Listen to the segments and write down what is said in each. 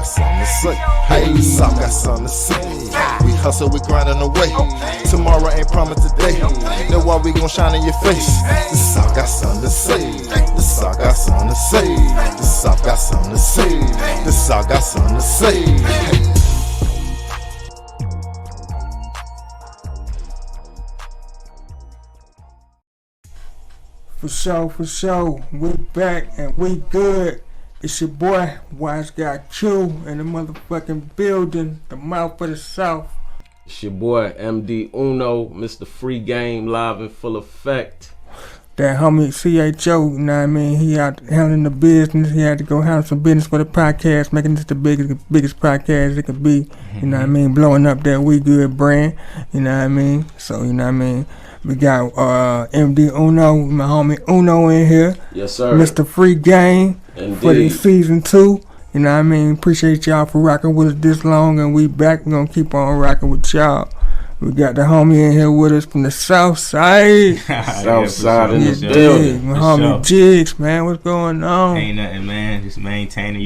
got something to say. Hey, the South got something to say. We hustle, we grinding away. Tomorrow ain't promised today. Know why we gon' shine in your face. The South got something to say. The South got something to say. The South got something to say. The South got something to say. Hey. For sure, we back and we good. It's your boy, Wise Guy Q, in the motherfucking building, the mouth of the South. It's your boy, MD Uno, Mr. Free Game, live in full effect. That homie CHO, you know what I mean? He out handling the business. He had to go handle some business for the podcast, making this the biggest podcast it could be. You know what I mean? Blowing up that We Good brand. You know what I mean? So, you know what I mean? We got MD Uno, my homie Uno in here. Yes, sir. Mr. Free Game. Indeed. For the season 2. You know what I mean? Appreciate y'all for rocking with us this long, and we back. We're gonna keep on rocking with y'all. We got the homie in here with us from the Soufside. Southside in the building. My homie Jiggs, man. What's going on? Ain't nothing, man. Just maintaining,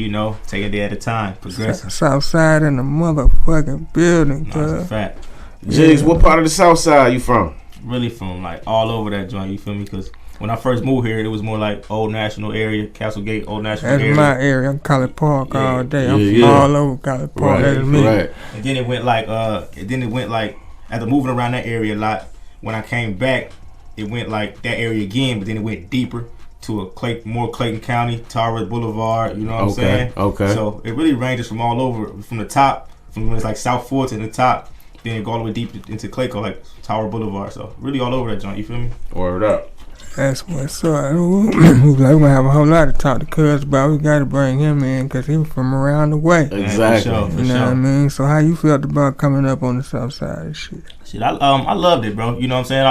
take a day at a time. Progressive. Southside in the motherfucking building, No, that's a fact. Jiggs, what part of the Southside you from? Really from like all over that joint, you feel me? Because when I first moved here, it was more like Old National area, Castlegate, Old National area. That's my area. I'm College Park all day. I'm all over College Park. That's me. Right. And then it went like, after moving around that area a lot, when I came back, it went like that area again, but then it went deeper to more Clayton County, Tara Boulevard. You know what I'm saying? Okay. So it really ranges from all over, from the top, from when it's like South Fort to the top. Then it go all the way deep into Clayco, like Tower Boulevard. So really all over that joint, you feel me? Word up. That's what's up. We're gonna have a whole lot to talk to Cuz about. We gotta bring him in because he was from around the way. Exactly. For you know what I mean? So how you felt about coming up on the South Side and shit? I loved it, bro. You know what I'm saying? I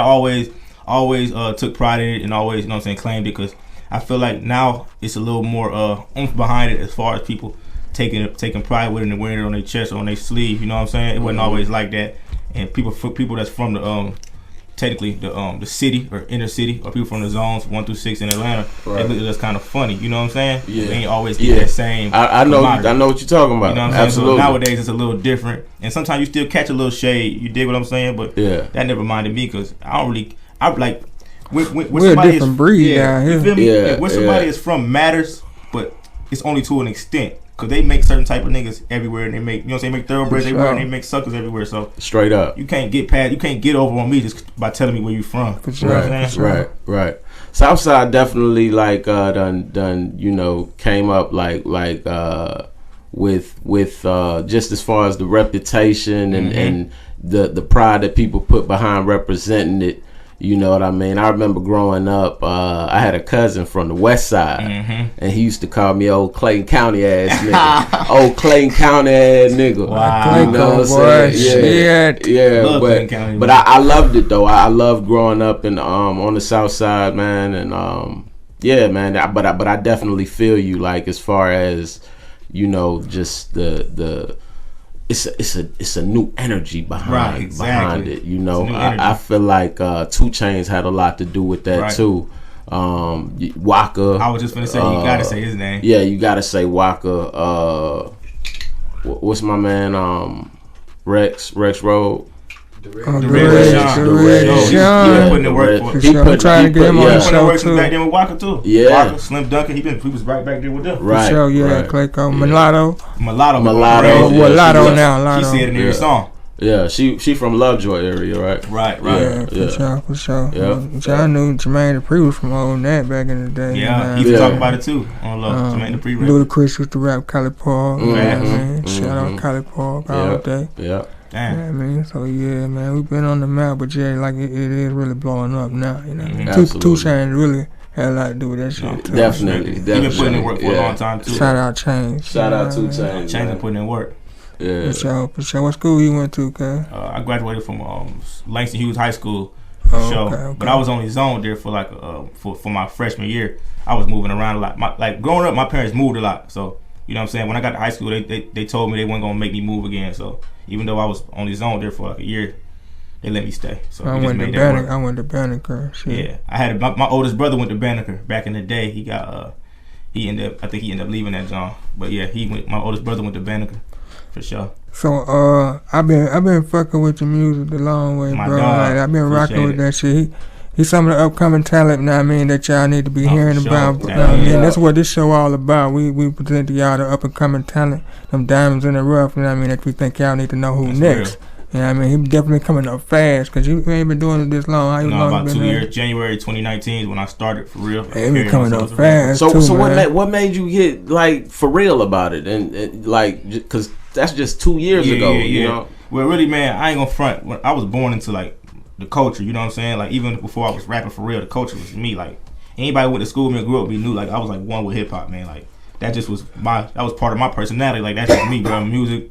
always took pride in it and always, you know what I'm saying, claimed it because I feel like now it's a little more oomph behind it as far as people taking pride with it and wearing it on their chest or on their sleeve. You know what I'm saying? It wasn't always like that. And people that's from the technically the city or inner city, or people from the zones 1 through 6 in Atlanta, they look at us kind of funny. You know what I'm saying? Yeah. They ain't always get that same. I know what you're talking about. You know what I'm saying? Absolutely. So nowadays it's a little different, and sometimes you still catch a little shade. You dig what I'm saying? But that never minded me because I'm like when we're a different breed down here. You feel me? Yeah, where somebody is from matters, but it's only to an extent. Cause they make certain type of niggas everywhere, and they make, you know what I'm saying, make thoroughbreds everywhere, and they make suckers everywhere. So straight up, you can't get over on me just by telling me where you from. For sure. Right. Southside definitely like done came up like with just as far as the reputation and the pride that people put behind representing it. You know what I mean? I remember growing up, I had a cousin from the west side, and he used to call me old Clayton County ass nigga. Old Clayton County ass nigga. Wow. You know what I'm saying? Yeah. But I loved it though. I loved growing up in on the south side, man, and yeah, man. But I definitely feel you, like, as far as, just the it's a new energy behind it. I feel like 2 Chainz had a lot to do with that too. Waka. I was just gonna say you gotta say his name. Yeah, you gotta say Waka. What's my man? Rex Road. The Red Sean. Putting in work for it. I'm trying to get him on the show too. Back then with Waka too. Yeah. Waka, Slim Duncan, he was right back there with them. Right. For sure, Clayco. Mulatto now. She said in every song. Yeah, she from Lovejoy area, right? Right. Yeah, for sure. Yeah. I knew Jermaine Dupri was from Old Nat back in the day. Yeah, he was talking about it too on Love. Jermaine Dupri. Ludacris used to rap College Park. Shout out College Park all day. Yeah. Damn. Yeah, I mean, so yeah, man, we've been on the map, but like it is really blowing up now. You know, 2 Chainz really had a lot to do with that shit too. Definitely. He been putting in work for a long time too. Shout out Chainz. Shout out 2 Chainz. Chainz been putting in work. Yeah. For sure. What school you went to, cuz? I graduated from Langston Hughes High School. Okay. But I was only zoned there for like for my freshman year. I was moving around a lot. Growing up, my parents moved a lot. So you know what I'm saying. When I got to high school, they told me they weren't gonna make me move again. So even though I was only zoned there for like a year, they let me stay. So I went to Banneker. Yeah, I had my oldest brother went to Banneker back in the day. He got I think he ended up leaving that John. But yeah, my oldest brother went to Banneker, for sure. So I've been fucking with your music the long way, bro. Like, I've been rocking with that shit. He's some of the upcoming talent, that y'all need to be hearing about. That's what this show all about. We present to y'all the up and coming talent, them diamonds in the rough. That we think y'all need to know who next. Real. He definitely coming up fast because you ain't been doing it this long. How long about been 2 years. January 2019 is when I started for real. He been coming up fast. So what made you get like for real about it and like because that's just 2 years ago. You know? Well, really, man, I ain't gonna front. When I was born into like the culture, you know what I'm saying? Like even before I was rapping for real, the culture was me. Like anybody went to school with me and grew up, we knew like I was like one with hip hop, man. Like that just was that was part of my personality. Like that's just me, bro. Music,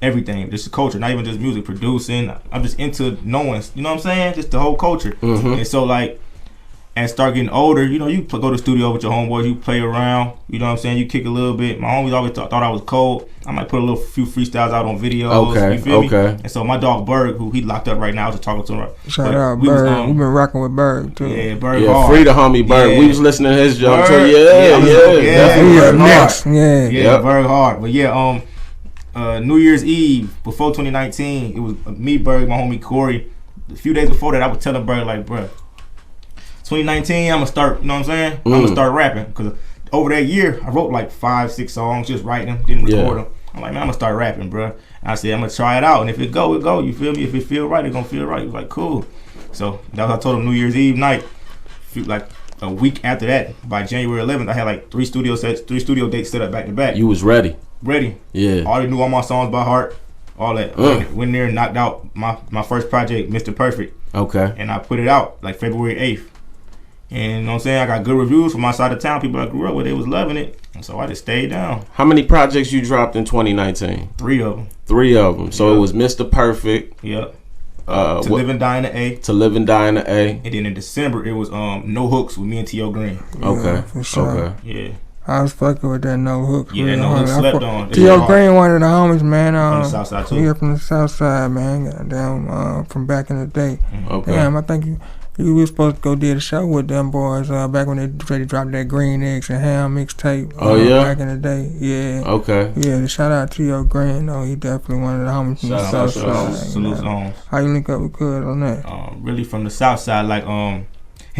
everything, just the culture, not even just music, producing. I'm just into knowing, you know what I'm saying? Just the whole culture. And so like and start getting older, you go to the studio with your homeboys, you play around, you know what I'm saying? You kick a little bit. My homies always thought I was cold. I might put few freestyles out on videos. You feel me? And so my dog Berg, who he locked up right now, I was just talking to him. Shout out Berg. We've been rocking with Berg too. Yeah, Berg hard. Free the homie Berg. We was listening to his jump too. Berg hard. But New Year's Eve before 2019, it was me, Berg, my homie Corey. A few days before that, I was telling Berg like, bruh, 2019, I'm gonna start, you know what I'm saying? I'm gonna start rapping because over that year, I wrote like 5-6 songs, just writing them, didn't record them. I'm like, man, I'm gonna start rapping, bro. And I said, I'm gonna try it out, and if it go, it go. You feel me? If it feel right, it gonna feel right. He was like, cool. So that was I told him New Year's Eve night. Like a week after that, by January 11th, I had like 3 studio dates set up back to back. You was ready. Yeah. Already knew all my songs by heart. All that. Went there and knocked out my first project, Mr. Perfect. Okay. And I put it out like February 8th. And you know what I'm saying? I got good reviews from my side of town. People I grew up with, they was loving it. And so I just stayed down. How many projects you dropped in 2019? 3 of them. 3 of them. So it was Mr. Perfect. Yep. To Live and Die in the A. To Live and Die in the A. And then in December, it was No Hooks with me and T.O. Green. Okay. For sure. Okay. Yeah. I was fucking with that No Hooks. Yeah, No Hooks slept on. T.O. Green, one of the homies, man. From the Soufside too. Yeah, from the Soufside, man. Goddamn, from back in the day. Okay. Damn, I think you were supposed to go do the show with them boys back when they dropped that Green Eggs and Ham mixtape. Back in the day. Yeah. Okay. Yeah, shout out to T.O. Green, though. He definitely one of the homies from the Southside. Salute on. How you link up with Guud on that? Really from the Southside, like him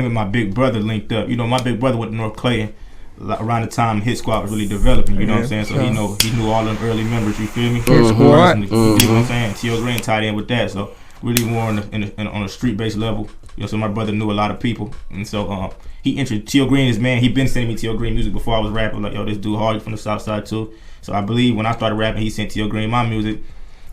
and my big brother linked up. You know, my big brother went to North Clayton around the time Hit Squad was really developing. You know what I'm saying? So he knew all them early members. You feel me? Hit Squad. You know what I'm saying? T.O. Green tied in with that. So really more on a street based level. You know, so my brother knew a lot of people, and so he introduced T.O. Green. His man, he been sending me T.O. Green music before I was rapping. Like, yo, this dude hard from the South Side too. So I believe when I started rapping, he sent T.O. Green my music,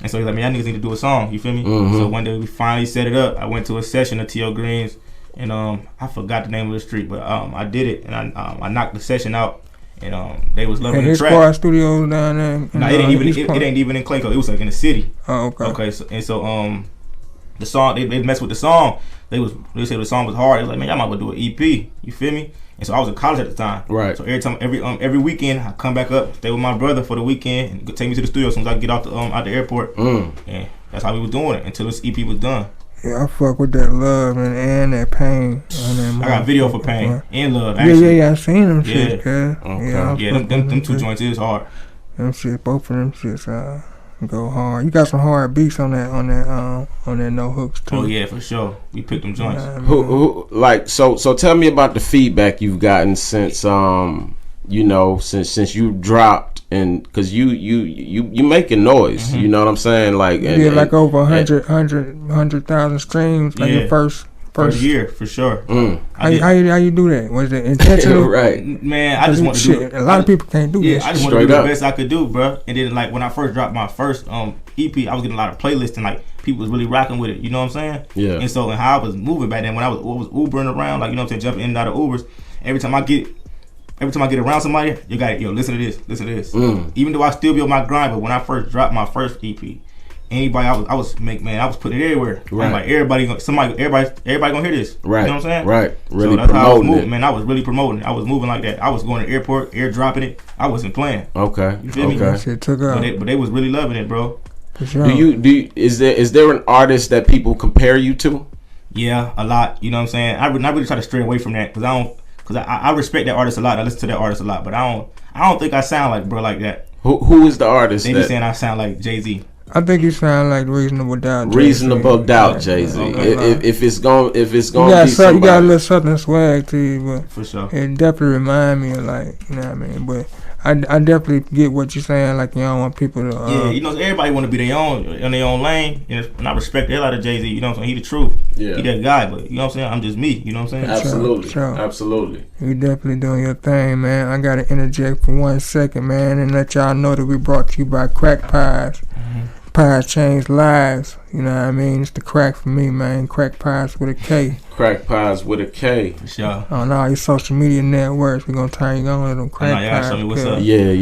and so he's like, man, y'all niggas need to do a song. You feel me? So one day we finally set it up. I went to a session of T.O. Green's, and I forgot the name of the street, but I did it, and I knocked the session out, and they was loving the track. Squad Studios down there. No, it ain't even in Clayco. It was like in the city. Oh, okay. Okay, so the song they messed with the song. They said the song was hard. It was like, man, y'all might well do an EP. You feel me? And so I was in college at the time. Right. So every weekend I come back up, stay with my brother for the weekend, and take me to the studio as soon as I get out the airport. And that's how we was doing it until this EP was done. Yeah, I fuck with that Love and that Pain. I got video for Pain and Love. Actually. Yeah, I seen them shit, cuz. Okay. Yeah, them 2 joints is hard. Them shit, both of them shits go hard. You got some hard beats on that No Hooks too. Oh yeah, for sure. We picked them joints. Who like so tell me about the feedback you've gotten since since you dropped, and because you making noise. You know what I'm saying? Like like over 100,000 streams like your first year for sure. How you do that? Was it intentional? Right, man. I just want to do it. A lot of people can't do this. I just want to do the best I could do, bro. And then like when I first dropped my first EP, I was getting a lot of playlists and like people was really rocking with it. You know what I'm saying? Yeah. And so how I was moving back then, when I was Ubering around, like, you know what I'm saying, jumping in and out of Ubers. Every time I get around somebody, you got listen to this. Even though I still be on my grind, but when I first dropped my first EP, anybody I was putting it everywhere. Right. I'm like, everybody gonna hear this. Right. You know what I'm saying? Right. Really so that's promoting how I was moving, it. Man, I was really promoting it. I was moving like that. I was going to the airport, airdropping it. I wasn't playing. Okay. You feel me? That shit took off. But they was really loving it, bro. For sure. Is there an artist that people compare you to? Yeah, a lot. You know what I'm saying? I really try to stray away from that because Cause I respect that artist a lot. I listen to that artist a lot, but I don't think I sound like bro like that. Who is the artist? They be saying I sound like Jay-Z. I think you sound like Reasonable Doubt. Reasonable Doubt, Jay-Z. If it's gonna be you somebody, got a little southern swag to you, but for sure, it definitely remind me of like, you know what I mean. But I definitely get what you're saying. Like, you don't want people to. Yeah, you know, everybody want to be their own in their own lane, and I respect the hell out of Jay-Z. You know what I'm saying? He the truth. Yeah, he that guy. But you know what I'm saying? I'm just me. You know what I'm saying? Absolutely, sure. Absolutely. You definitely doing your thing, man. I gotta interject for 1 second, man, and let y'all know that we brought to you by Crack Pies. Pies change lives, you know what I mean? It's the crack for me, man. Crack Pies with a K. Crack Pies with a K. Sure. On all your social media networks, we're gonna turn you on to them Crack Pies. Show me what's up. Yeah.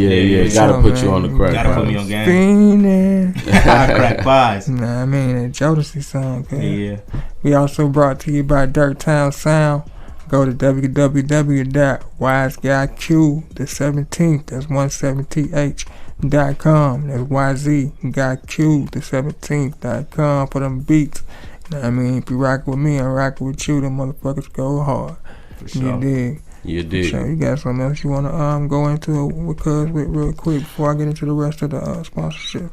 Gotta put you on the Crack Pies. Gotta put me on game. Fiendin'. Crack Pies. You know what I mean? That Jodeci song, yeah. We also brought to you by Dirttown Sound. Go to www.wiseguyq, the 17th, that's 170th.com. That's YZ-Guy-Q, the 17th.com for them beats. You know what I mean? If you rock with me, I'm rocking with you. Them motherfuckers go hard. For sure. You dig? So you got something else you want to go into with Cuz with real quick before I get into the rest of the sponsorship?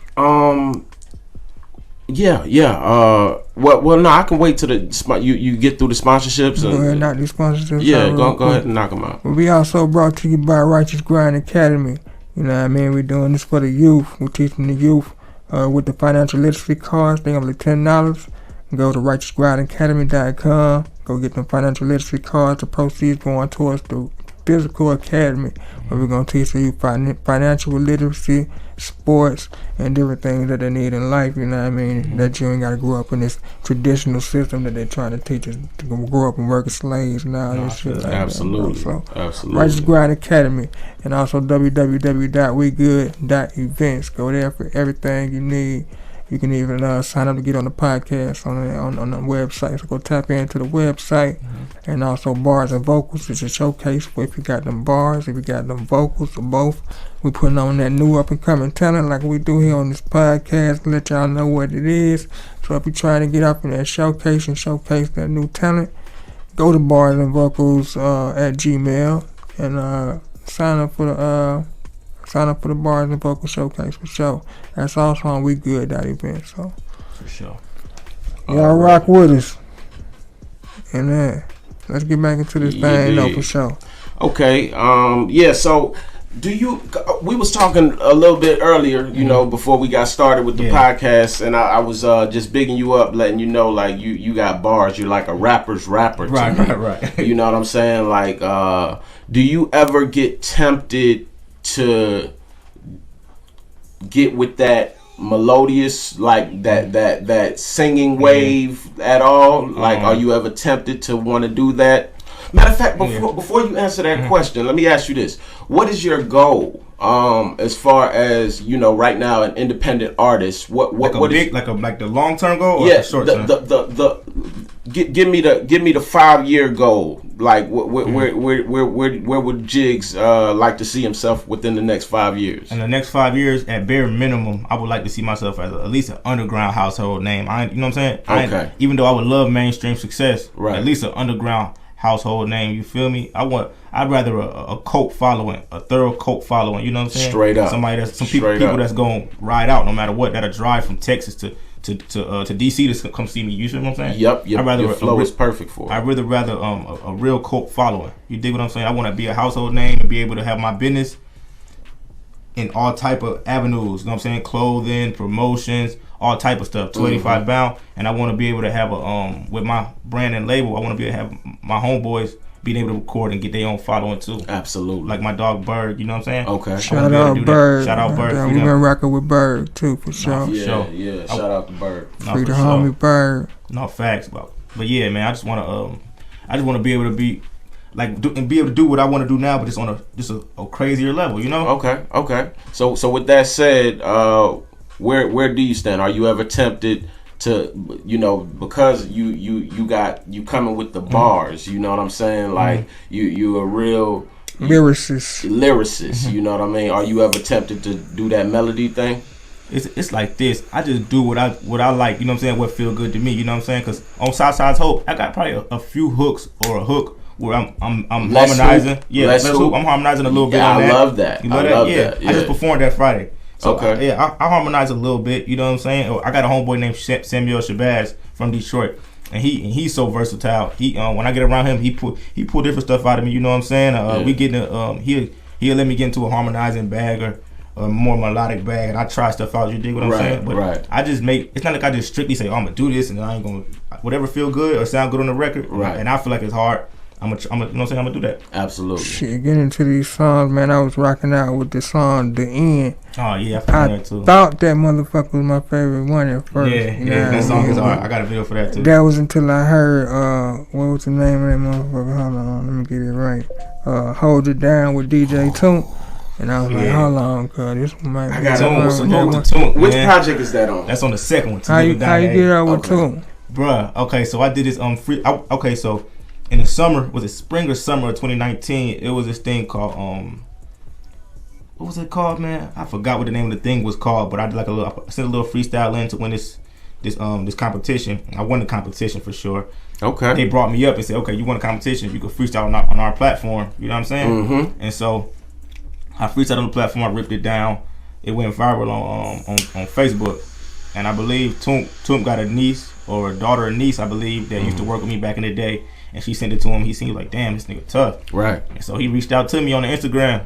Yeah. Well, no, I can wait till you get through the sponsorships. Go ahead, knock these sponsorships. Yeah, go ahead and knock them out. We also brought to you by Righteous Grind Academy. You know what I mean? We're doing this for the youth. We're teaching the youth with the financial literacy cards. They're only $10. Go to righteousgrindacademy.com. Go get them financial literacy cards. The proceeds going towards the physical academy, where we're going to teach you financial literacy, sports, and different things that they need in life, you know what I mean? That you ain't got to grow up in this traditional system that they're trying to teach us to grow up and work as slaves and all this shit. Like absolutely. That, Absolutely. Righteous Grind Academy, and also www.wegood.events. Go there for everything you need. You can even sign up to get on the podcast on the website. So go tap into the website. And also Bars and Vocals is a showcase for if you got them bars, if you got them vocals, or both. We putting on that new up and coming talent like we do here on this podcast. Let y'all know what it is. So if you're trying to get up in that showcase and showcase that new talent, go to Bars and Vocals at Gmail and sign up for the Bars and Vocal Showcase for sure. That's also on wegood.event. So for sure, y'all rock with us. And let's get back into this thing though, for sure. Okay. So we was talking a little bit earlier, you know, before we got started with the podcast, and I was just bigging you up, letting you know, like, you got bars. You're like a rapper's rapper. Right. You know what I'm saying? Like, do you ever get tempted to get with that melodious, like that singing wave at all? Like, are you ever tempted to want to do that? Matter of fact, before you answer that question, let me ask you this: what is your goal as far as, you know, right now, an independent artist? What like the long term goal or the short term? Give me the 5-year goal. Like, where would Jiggs like to see himself within the next 5 years? In the next 5 years, at bare minimum, I would like to see myself as at least an underground household name. You know what I'm saying? Okay. Even though I would love mainstream success, right, at least an underground household name. You feel me? I'd rather a cult following, a thorough cult following. You know what I'm saying? Straight up. People that's gonna ride out no matter what. That'll drive from Texas to DC to come see me. You see what I'm saying? Yep. I'd rather your flow is perfect for it. I'd rather a real cult following. You dig what I'm saying? I want to be a household name and be able to have my business in all type of avenues. You know what I'm saying? Clothing, promotions, all type of stuff. 285 bound, and I want to be able to have with my brand and label. I want to be able to have my homeboys being able to record and get their own following too. Absolutely. Like my dog Bird, you know what I'm saying? Okay. Shout out Bird. Shout out Bird. We've been rocking with Bird too, for sure. Yeah. Shout out to Bird. Free the homie Bird. No facts, but yeah, man. I just want to be able to be and be able to do what I want to do now, but it's on a crazier level, you know? Okay. So with that said, where do you stand? Are you ever tempted to, you know, because you coming with the bars, you know what I'm saying? Like, you a real lyricist, you know what I mean? Are you ever tempted to do that melody thing? It's like this. I just do what I like, you know what I'm saying? What feel good to me, you know what I'm saying? Because on Soufside's Hope, I got probably a few hooks or a hook where I'm harmonizing. Let's Hoop. I'm harmonizing a little bit on that. I love that. You know that? Yeah. I just performed that Friday. So okay. I harmonize a little bit. You know what I'm saying? I got a homeboy named Samuel Shabazz from Detroit, and he's so versatile. He when I get around him, he pull different stuff out of me. You know what I'm saying? We get he'll let me get into a harmonizing bag or a more melodic bag, and I try stuff out. You dig what I'm saying? But I just it's not like I just strictly say, oh, I'm gonna do this, and I ain't gonna whatever feel good or sound good on the record. Right. And I feel like it's hard. I'm gonna, you know what I'm saying? I'm gonna do that. Absolutely. Shit, getting into these songs, man. I was rocking out with the song "The End." Oh yeah, I found that too. Thought that motherfucker was my favorite one at first. Yeah, that song is hard. I got a video for that too. That was until I heard what was the name of that motherfucker? Hold on, let me get it right. Hold It Down with DJ Toon. And I was like, hold on, cuz this might be. I got Toon. Which project is that on? That's on the second one. How you get out with Toon? Bruh, okay, so I did this so in the summer, was it spring or summer of 2019? It was this thing called what was it called, man? I forgot what the name of the thing was called, but I did I sent a little freestyle in to win this competition. I won the competition for sure. Okay. They brought me up and said, okay, you won a competition, you could freestyle on our platform. You know what I'm saying? Mm-hmm. And so I freestyled on the platform. I ripped it down. It went viral on Facebook, and I believe Toom got a niece or a daughter or niece, I believe, that used to work with me back in the day. And she sent it to him. He seemed like, damn, this nigga tough. Right. And so he reached out to me on the Instagram.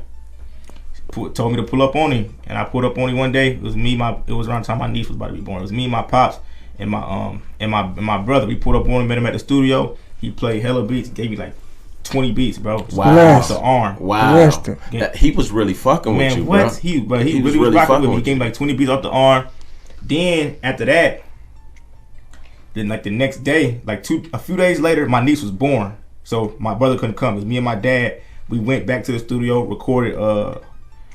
Told me to pull up on him. And I pulled up on him one day. It was around the time my niece was about to be born. It was me and my pops and my brother. We pulled up on him, met him at the studio. He played hella beats. Gave me like 20 beats, bro. Wow. Off the arm. Wow. He was really fucking with you, bro. He really was rocking with me. He gave me like 20 beats off the arm. Then after that, then like the next day, a few days later, my niece was born. So my brother couldn't come. It was me and my dad. We went back to the studio, recorded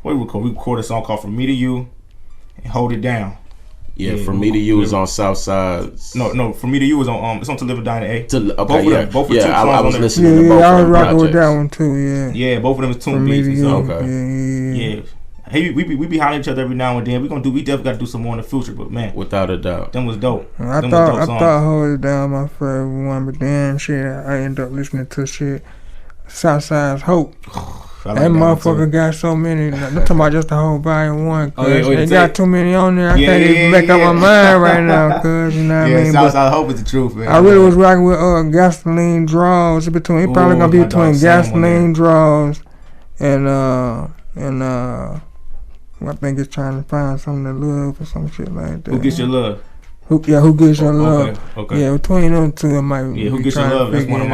we recorded a song called From Me to You and Hold It Down. Yeah, From Me to You is on Soufside. No, From Me to You is on it's on To Live or Die in A. Okay, both of two songs I was on listening to both of them. Yeah, I was rocking with that one too, Yeah, both of them is Toon beats. Yeah. Hey, we be hollering each other every now and then. We definitely got to do some more in the future, but man, without a doubt, them was dope. I thought Hold It Down my favorite one, but then shit, I ended up listening to shit Southside's Hope. Like that motherfucker got so many. I'm talking about just the whole volume one. They got too many on there. I can't even make up my mind right now, cuz you know what I mean. Southside Hope is the truth, man. I really was rocking with Gasoline Draws. It probably gonna be between Gasoline Draws and I think it's trying to find something to love or some shit like that. Who Gets Your Love? Who Gets Your Love? Okay. Yeah, between them two, it might. Yeah, Who Gets Your Love? That's one of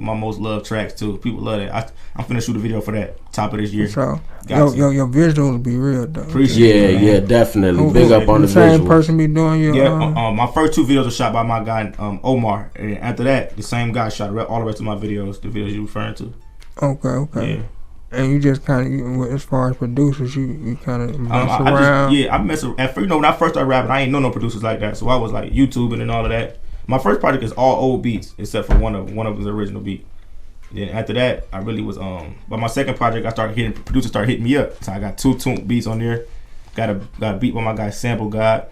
my most loved tracks too. People love that. I'm finna shoot a video for that top of this year. So, your visuals be real though. Appreciate it. Yeah, definitely. Big up on the same visuals. person be doing your. Yeah, my first two videos were shot by my guy Omar, and after that, the same guy shot all the rest of my videos. The videos you referring to. Okay. Yeah. And you just kind of, as far as producers, you kind of mess around. I mess around. At first, when I first started rapping, I ain't know no producers like that. So I was like YouTubing and all of that. My first project is all old beats, except for one of his original beat. Then after that, I really was But my second project, producers started hitting me up. So I got 2 Toon beats on there. Got a beat by my guy Sample God,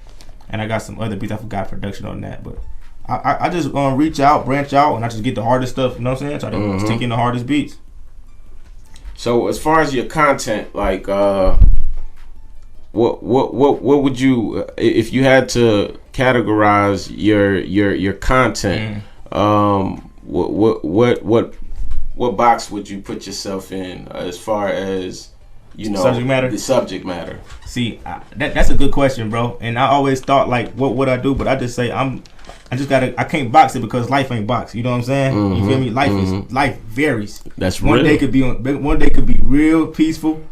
and I got some other beats. I forgot production on that, but I just reach out, branch out, and I just get the hardest stuff. You know what I'm saying? Try to stick in the hardest beats. So as far as your content, like what would you, if you had to categorize your content, what box would you put yourself in as far as, you know, the subject matter? See, that's a good question, bro. And I always thought like, what would I do? But I just say I can't box it because life ain't box. You know what I'm saying? You feel me? Life varies. That's one real. One day could be real peaceful,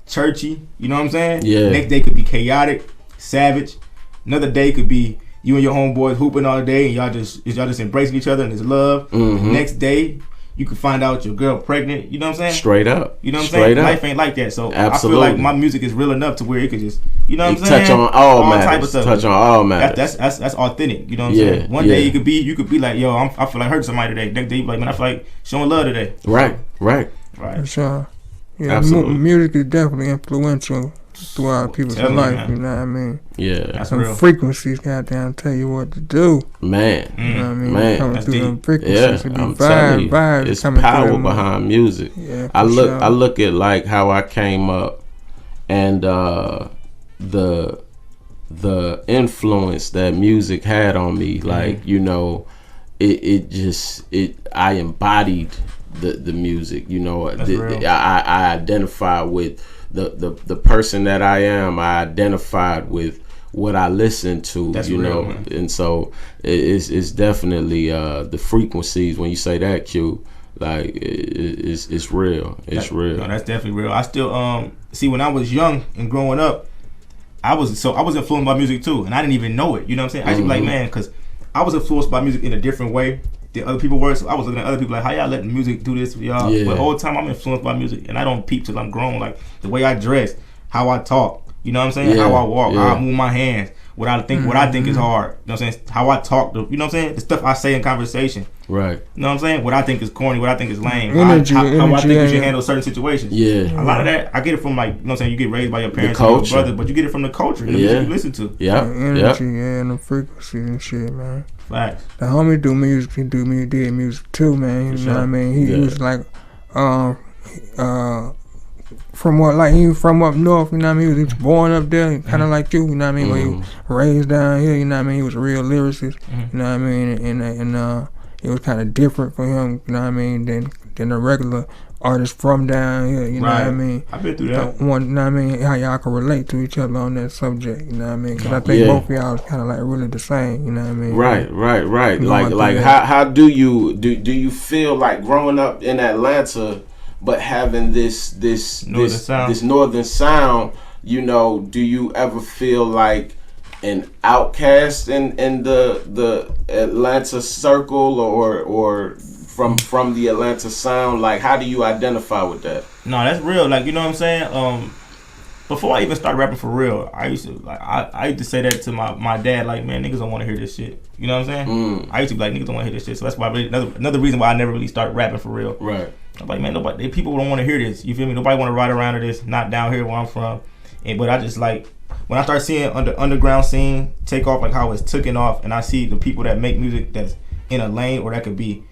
churchy. You know what I'm saying? Yeah. Next day could be chaotic, savage. Another day could be you and your homeboys hooping all day and y'all just embracing each other and it's love. Next day you can find out your girl pregnant. You know what I'm saying? Straight up. You know what I'm saying? Life ain't like that. So absolutely. I feel like my music is real enough to where it could just, you know what I'm saying? Touch on all matters. Type of stuff. Touch on all matters. That's authentic. You know what I'm saying? One day you could be like, yo, I feel like hurting somebody today. Next day you be like, man, I feel like showing love today. Right. For sure. Yeah, music is definitely influential throughout people's life. You know what I mean? Yeah, that's some real. frequencies, goddamn, tell you what to do. Man, You know what I mean? man, coming through them frequencies, yeah, it be I'm telling you, vibes it's coming power through them. behind music. Yeah, I look, sure. I look at like how I came up, and the influence that music had on me, like you know, I embodied the music. You know, I identify with the person that I am. I identified with what I listen to. That's you real, know, man. and so it's definitely the frequencies. When you say that, Q, like it's real. It's real. No, that's definitely real. I still see when I was young and growing up, I was influenced by music too, and I didn't even know it. You know what I'm saying? I used to be like, man, because I was influenced by music in a different way than other people were. So I was looking at other people like, how y'all letting music do this for y'all? Yeah. But the whole time I'm influenced by music, and I don't peep till I'm grown. Like the way I dress, how I talk, you know what I'm saying? Yeah. How I walk, Yeah. how I move my hands, what I think is hard. You know what I'm saying? How I talk, you know what I'm saying? The stuff I say in conversation. Right. You know what I'm saying? What I think is corny, what I think is lame. Energy, how I think you should yeah. handle certain situations. Yeah. A lot of that, I get it from like, you know what I'm saying? You get raised by your parents The and your culture. brother, but you get it from the culture and the music you listen to. Yeah. Energy, and the frequencies and shit, man. Facts. The homie do music, he did music too, man. You know what I mean? He was like, from what, like he was from up north, you know what I mean? He was born up there, kind of like you know what I mean? But he was raised down here, you know what I mean? He was a real lyricist, you know what I mean? And it was kind of different for him, you know what I mean, than a regular artist from down here, you know what I mean? I've been through that. You know what I mean? How y'all can relate to each other on that subject, you know what I mean? Because I think both of y'all was kind of like really the same, you know what I mean? Right. You Like how do you feel like growing up in Atlanta, but having this northern sound? You know, do you ever feel like an outcast in the Atlanta circle or from the Atlanta sound? Like, how do you identify with that? No, that's real. Like, you know what I'm saying? Before I even started rapping for real, I used to say that to my dad, like, man, niggas don't want to hear this shit. You know what I'm saying? I used to be like, niggas don't want to hear this shit. So that's why another reason why I never really started rapping for real. Right. I'm like, man, people don't want to hear this. You feel me? Nobody want to ride around to this. Not down here where I'm from. But I just like, when I start seeing the underground scene take off, like how it's taking off, and I see the people that make music that's in a lane or that could be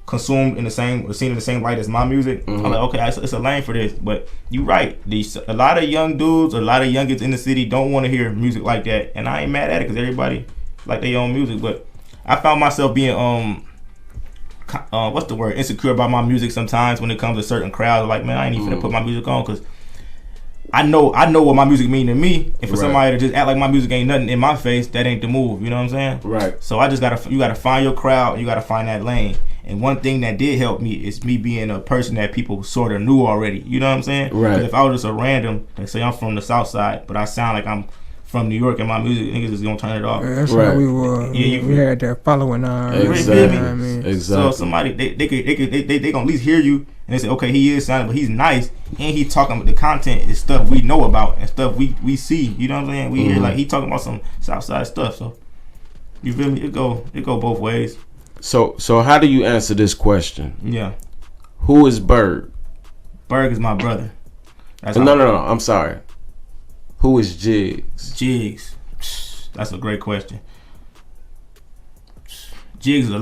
consumed in the same or seen in the same light as my music, I'm like, okay, it's a lane for this. But you're right. A lot of young dudes, a lot of youngins in the city don't want to hear music like that, and I ain't mad at it because everybody like their own music. But I found myself being what's the word? Insecure about my music sometimes when it comes to certain crowds. Like, man, I ain't even finna put my music on because I know what my music mean to me, and for somebody to just act like my music ain't nothing in my face, that ain't the move. You know what I'm saying? Right. So you gotta find your crowd, you gotta find that lane. And one thing that did help me is me being a person that people sort of knew already. You know what I'm saying? Right. 'Cause if I was just a random, like say I'm from the Soufside, but I sound like I'm from New York and my music, niggas is gonna turn it off. Yeah, that's how we were. Yeah, we had that following our. Exactly. You know what I mean? Exactly. So somebody they gonna at least hear you and they say, okay, he is sounding, but he's nice and he talking about the content is stuff we know about and stuff we see. You know what I'm saying? We hear like he talking about some Southside stuff. So you feel me? It go both ways. So how do you answer this question? Yeah. Who is Berg? Berg is my brother. That's No. I'm sorry. Who is Jiggs? Jiggs. That's a great question. Jiggs is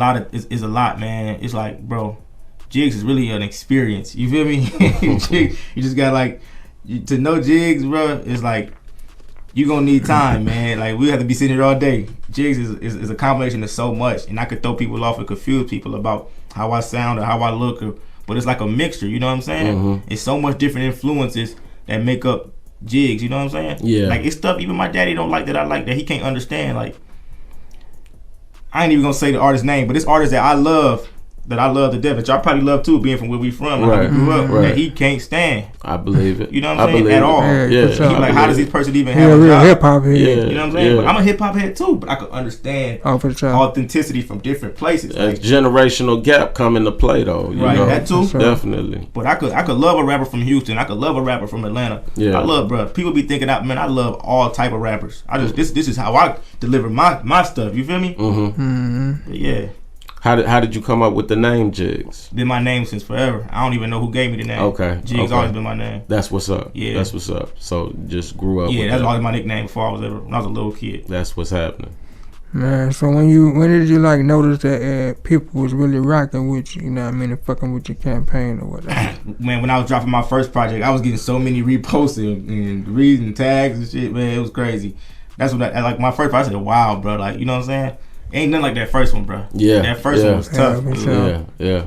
a lot, man. It's like, bro, Jiggs is really an experience. You feel me? You just got like to know Jiggs, bro. It's like you gonna need time, man. Like we have to be sitting here all day. Jiggs is a combination of so much, and I could throw people off and confuse people about how I sound or how I look, but it's like a mixture. You know what I'm saying? It's so much different influences that make up Jiggs. You know what I'm saying? Yeah. Like it's stuff even my daddy don't like that I like that he can't understand. Like I ain't even gonna say the artist's name, but this artist that I love to death, that y'all probably love too, being from where we from, like how we grew up, that he can't stand. I believe it. You know what I'm saying? At all. Yeah. He like, how does this person even He have a a real job? hip hop head. Yeah. You know what I'm saying? Yeah. But I'm a hip hop head too, but I could understand for sure. authenticity from different places. A Like, generational gap come into play though. You right, know? that too. Definitely. But I could love a rapper from Houston. I could love a rapper from Atlanta. Yeah. I love, bro. People be thinking man, I love all type of rappers. I just this is how I deliver my stuff. You feel me? But yeah. How did you come up with the name Jiggs? Been my name since forever. I don't even know who gave me the name. Okay. Jiggs always been my name. That's what's up. Yeah. That's what's up. So just grew up. Yeah, with that's that. always my nickname when I was a little kid. That's what's happening. Man, so when did you like notice that people was really rocking with you? You know what I mean, and fucking with your campaign or whatever? Man, when I was dropping my first project, I was getting so many reposts and reads and tags and shit. Man, it was crazy. That's what like my first project. I said, wow, bro. Like, you know what I'm saying? Ain't nothing like that first one, bro. Yeah. That first one was tough. Yeah.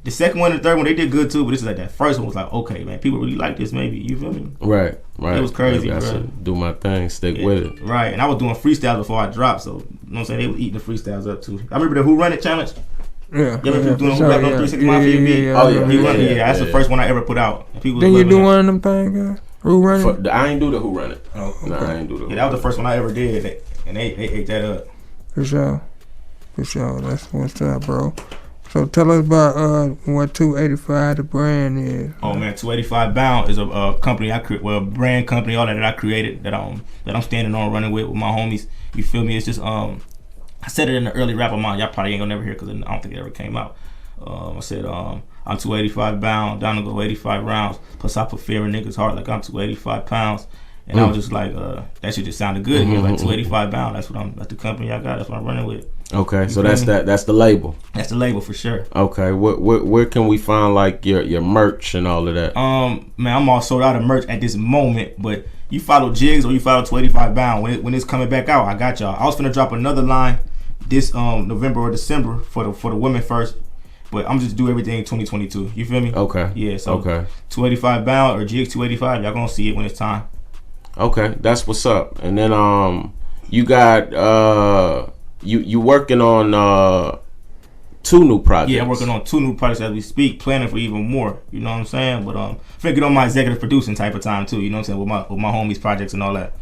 The second one and the third one, they did good too, but this is like that first one was like, okay, man, people really like this, maybe. You feel me? Right. It was crazy, I bro. should do my thing, stick with it. Right, and I was doing freestyles before I dropped, so, you know what I'm saying? They was eating the freestyles up too. I remember the Who Run It challenge? Yeah. You ever doing Who Rap on 365 for your beat? That's the first one I ever put out. Then you do one of them things, Who Run It? I ain't do the Who Run It. Oh, okay. No, I ain't do the Who. Yeah, that was the first one I ever did, and they ate that up. For sure. That's what's up, bro. So tell us about what 285 the brand is. Oh man, 285 Bound is a company I create, well, a brand company, all that I created that I'm standing on running with my homies. You feel me? It's just I said it in the early rap of mine. Y'all probably ain't gonna never hear because I don't think it ever came out. I said I'm 285 bound, down to go 85 rounds. Plus I put fear in niggas' heart like I'm 285 pounds. And I was just like, that shit just sounded good. Like 285 bound. That's the company I got. That's what I'm running with. Okay, so that's the label. That's the label for sure. Okay, where can we find like your merch and all of that? Man, I'm all sold out of merch at this moment, but you follow Jiggs or you follow 285 bound when it's coming back out. I got y'all. I was finna drop another line this November or December for the women first, but I'm just do everything in 2022. You feel me? Okay. Yeah. So okay. 285 bound or Jiggs 285. Y'all gonna see it when it's time. Okay, that's what's up. And then you got you working on 2 new projects. Yeah, I'm working on 2 new projects as we speak, planning for even more. You know what I'm saying? But finna get on my executive producing type of time too. You know what I'm saying? With my homies projects and all that.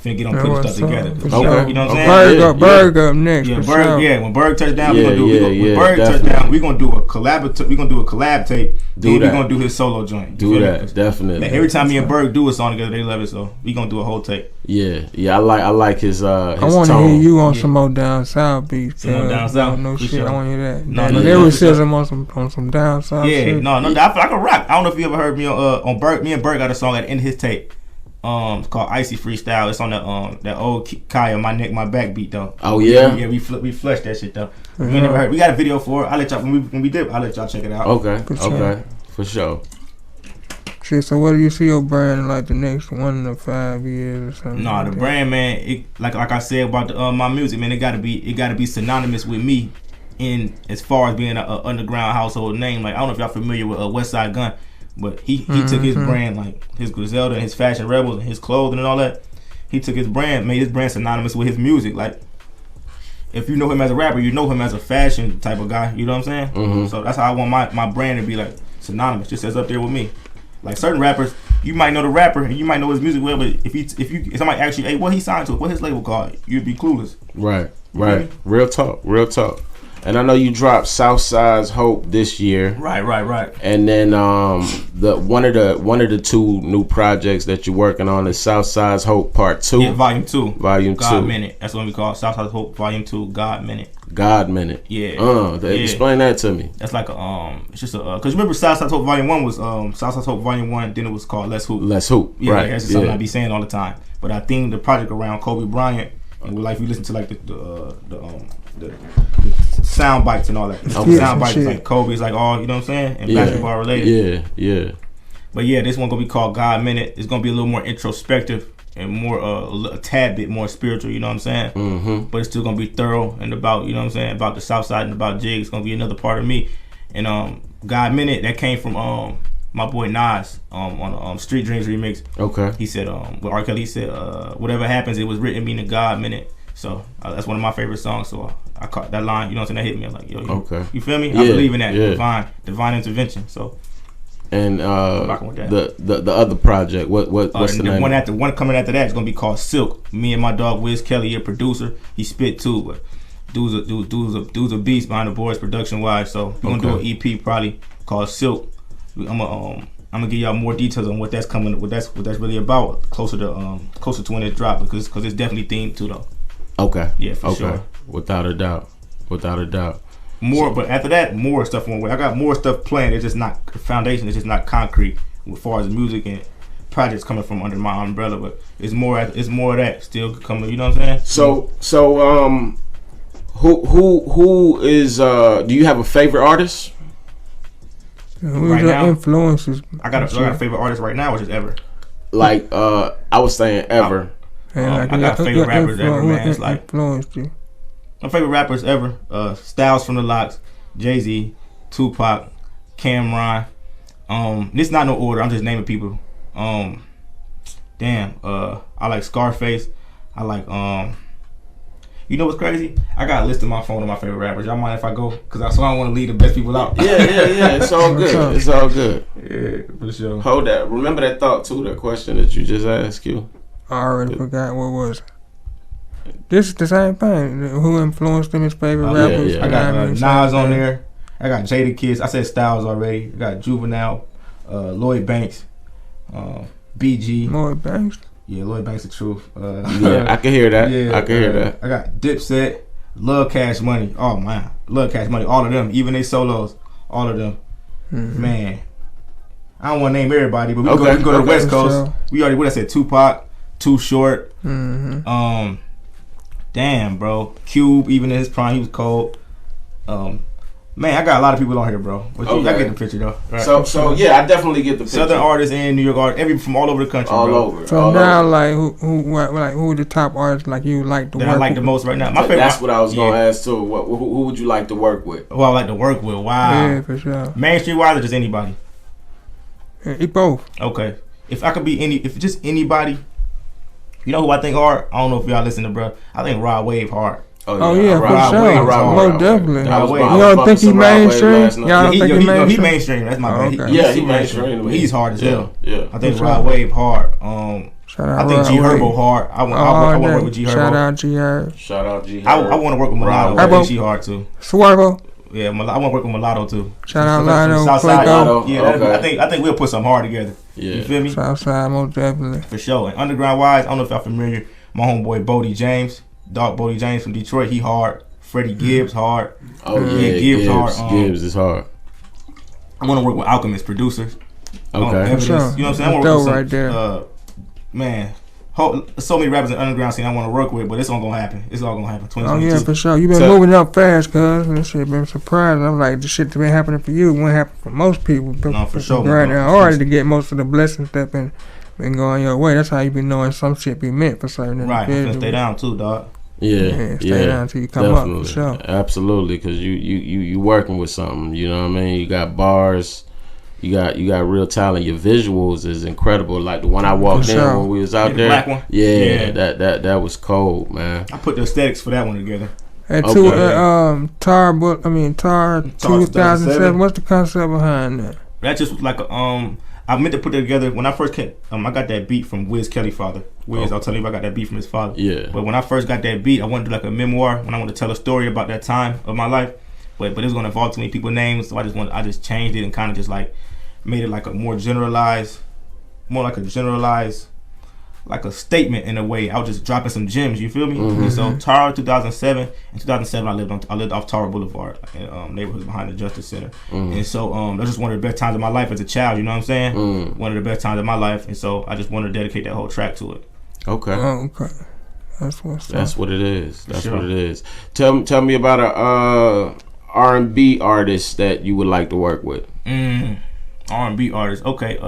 Finna get on putting stuff together. Okay. You know what I'm saying? Berg up next. Yeah, for Berg. sure. Yeah, when Berg touch down, Yeah, when Berg touch down, we gonna do a collab tape. Then we gonna do his solo joint. Do that, definitely. Like, every time me and Berg do a song together, they love it. So we gonna do a whole tape. Yeah. I like his I want to hear you on some more down south beats. Some more down south. No shit. Sure. I want to hear that. No, lyricism on some down south. Yeah, shit. no, I feel like a rap. I don't know if you ever heard me on Berg. Me and Berg got a song at the end of his tape. It's called Icy Freestyle. It's on that old Kaya My Neck My Back beat though. Oh yeah. Yeah, we flushed that shit though. We never heard. We got a video for it. I'll let y'all when we did. I'll let y'all check it out. Okay. For sure. Shit. So what do you see your brand like the next 1 to 5 years or something? Nah, the brand, man. It, like I said about my music, man. It gotta be synonymous with me, in as far as being an underground household name. Like I don't know if y'all familiar with Westside Gun. But he took his brand, like his Griselda and his Fashion Rebels and his clothing and all that. He took his brand, made his brand synonymous with his music. Like, if you know him as a rapper, you know him as a fashion type of guy. You know what I'm saying? Mm-hmm. So that's how I want my brand to be like synonymous, just as up there with me. Like certain rappers, you might know the rapper and you might know his music well, but if somebody asks you, hey, what he signed to, what his label called, you'd be clueless. Right. Real talk. And I know you dropped Soufside's Hope this year. Right. And then the one of the 2 new projects that you're working on is Soufside's Hope Part 2. Yeah, Volume 2. Volume 2. God Minute. That's what we call it. Soufside's Hope Volume 2. God Minute. God Minute. Yeah. Explain that to me. That's like it's just because remember Soufside's Hope Volume 1 was Soufside's Hope Volume 1. Then it was called Let's Hoop. Let's Hoop. Yeah, right. that's just something I be saying all the time. But I themed the project around Kobe Bryant, and like if you listen to like the sound bites and all that. Sound bites like Kobe's like all, you know what I'm saying? And basketball related. Yeah. But yeah, this one gonna be called God Minute. It's gonna be a little more introspective and more a tad bit more spiritual, you know what I'm saying? Mm-hmm. But it's still gonna be thorough and about, you know what I'm saying, about the Soufside and about Jiggs. It's gonna be another part of me. And God Minute, that came from my boy Nas on Street Dreams remix. Okay. He said with R. Kelly, he said whatever happens, it was written meaning God Minute. So that's one of my favorite songs. So I caught that line, you know what I'm saying? That hit me. I'm like, yo, okay. You feel me? Yeah, I believe in that divine intervention. So and the other project, what's the name? The one coming after that is gonna be called Silk. Me and my dog Wiz Kelly, a producer. He spit too, but dude's a beast behind the boards production wise. So we're gonna do an EP probably called Silk. I'm gonna give y'all more details on what that's coming, what that's really about closer to when it drops because it's definitely themed too though. Okay. Yeah, for sure. Without a doubt. More, but after that, more stuff on the way. I got more stuff playing. It's just not foundation. It's just not concrete as far as music and projects coming from under my umbrella. But it's more of that still coming. You know what I'm saying? So who is? Do you have a favorite artist? Right now, influences. I got a favorite artist right now, which is Ever. Like I was saying Ever. I got favorite rappers ever, man. It's like influenced you. My favorite rappers ever: Styles from the Locks, Jay-Z, Tupac, Cameron. This not no order. I'm just naming people. I like Scarface. I like You know what's crazy? I got a list on my phone of my favorite rappers. Y'all mind if I go? Cause I don't want to leave the best people out. Yeah. It's all good. It's all good. Yeah, for sure. Hold that. Remember that thought too. That question that you just asked you. I already forgot what was it. This is the same thing. Who influenced them as favorite rappers? I got Nas on there. I got Jadakiss. I said Styles already. I got Juvenile, Lloyd Banks, BG. Lloyd Banks? Yeah, Lloyd Banks the truth. Yeah, I can hear that. Yeah, I can hear that. I got Dipset, Love Cash Money. Oh man, Love Cash Money. All of them, even they solos, all of them. Mm-hmm. Man, I don't want to name everybody, but we go to the West Coast. Sure. We already, what I said, Tupac, Too Short. Mm-hmm. Damn, bro. Cube, even in his prime, he was cold. Man, I got a lot of people on here, bro. But I get the picture though. Right. So yeah, I definitely get the picture. Southern artists and New York artists, from all over the country, all bro. over. So all now, over. like who are the top artists like you like to work I like with? the most right now? My favorite. That's what I was gonna ask too. Who would you like to work with? Who I like to work with? Wow. Yeah, for sure. Mainstream wise or just anybody? Yeah, both. Okay. If I could be if just anybody, you know who I think hard? I don't know if y'all listen to, bro. I think Rod Wave hard. Oh yeah, for sure. Most definitely. You don't think he mainstream? Y'all don't think he mainstream? He mainstream. That's my bad. Yeah, he mainstream. He's hard as hell. Yeah. I think Rod Wave hard. I think G Herbo hard. I want to work with G Herbo. Shout out G Herbo. Shout out G Herbo. I want to work with Mulatto. I think she hard too. Swervo. Yeah, I want to work with Mulatto too. Shout out Lotto. Soufside. Yeah, I think we'll put something hard together. Yeah. You feel me? Soufside, most definitely. For sure. And underground wise, I don't know if y'all familiar. My homeboy Bodie James, Dog Bodie James from Detroit. He hard. Freddie Gibbs hard. Oh yeah, Gibbs hard. Gibbs is hard. I want to work with Alchemist producers. Okay. Sure. You know what I'm saying? I want to work with some, right there. Man, so many rappers in the underground scene I want to work with, but it's all gonna happen. It's all gonna happen. Oh yeah, for sure. You've been moving up fast, cuz. And this shit been surprising. I'm like, the shit that been happening for you won't happen for most people. No, for sure. Right now, hard to get most of the blessings that been going your way. That's how you been knowing some shit be meant for certain right. individuals. I'm gonna stay down too, dog. Yeah, stay down until you come definitely. up, for sure. Absolutely, because you working with something. You know what I mean? You got bars. You got real talent. Your visuals is incredible. Like the one I walked in when we was out there. Black one. Yeah, that was cold, man. I put the aesthetics for that one together. And Tar 2007. What's the concept behind that? That just was like a I meant to put it together when I first came. I got that beat from Wiz Kelly father. Wiz, I'll tell you, I got that beat from his father. Yeah. But when I first got that beat, I wanted to do like a memoir when I wanted to tell a story about that time of my life. But it was gonna involve too many people's names, so I just changed it and kind of just like made it like a more generalized, like a statement in a way. I was just dropping some gems. You feel me? Mm-hmm. And so Tara 2007. In 2007, I lived off Tara Boulevard, neighborhood behind the Justice Center. Mm-hmm. And so that was just one of the best times of my life as a child. You know what I'm saying? Mm-hmm. One of the best times of my life. And so I just wanted to dedicate that whole track to it. Okay. Okay. That's what it is. That's what it is. Tell me about a R&B artist that you would like to work with. R&B artist. Okay.